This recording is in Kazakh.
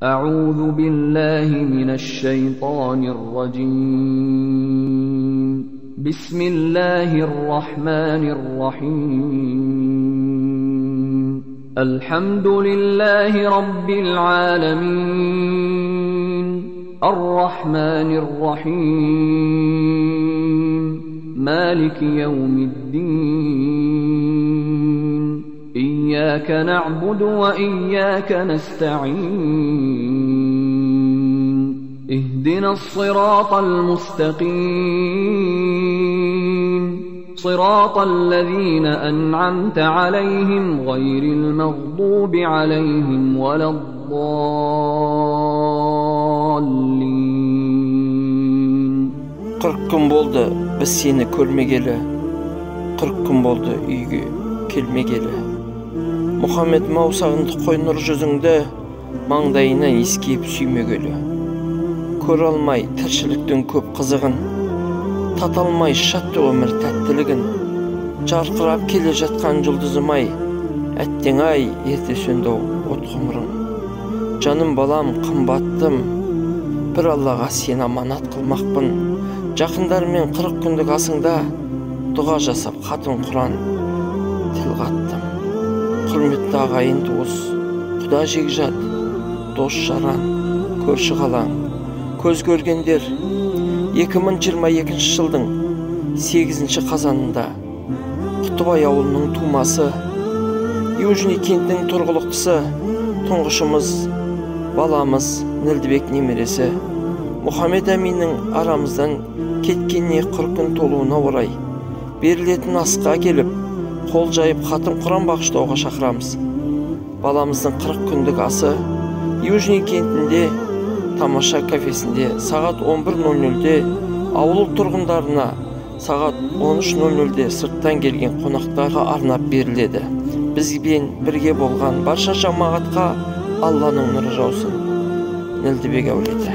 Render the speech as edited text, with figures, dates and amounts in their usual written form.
أعوذ بالله من الشيطان الرجيم بسم الله الرحمن الرحيم الحمد لله رب العالمين الرحمن الرحيم مالك يوم الدين إياك نعبد وإياك نستعين اهدنا الصراط المستقيم صراط الذين أنعمت عليهم غير المغضوب عليهم ولا الضالين 40 gün boldu biz seni көрмегелі, 40 gün boldu үйге келмегелі. Мұхаммед маусағынды қой нұр жүзіңді маңдайынан ескейіп сүймегелі. Көр алмай тіршіліктің көп қызығын, таталмай шатты өмір тәттілігін, жарқырап келе жатқан жұлдызым-ай, әттең ай ерте сөнді от ғұмырың. Жаным балам қымбаттым, бір Аллаға сен аманат қылмақпын. Жақындармен 40 күндік асыңда дұға жасап хатын Құран тіл қаттым. Құрметті ағайын туыс, құда жекжат, дос жаран, көрші қалаң, көз көргендер 2022 жылдың 8 қазанында Құттыбай ауылының тумасы, Южный кентінің тұрғылықтысы, тұңғышымыз, баламыз Нілдібек немересі Мұхаммед Әминнің арамыздан кеткеніне 40 күн толуына орай берілетін асқа келіп, қол жайып хатын Құран бағыштауға шақырамыз. Баламыздың 40 күндік асы Южный кентінде тамаша кафесінде сағат 11:00-де ауыл тұрғындарына, сағат 13:00-де сырттан келген қонақтарға арнап беріледі. Бізбен бірге болған барша жамағатқа Алланың нұры жаусын. Нілдібек әулеті.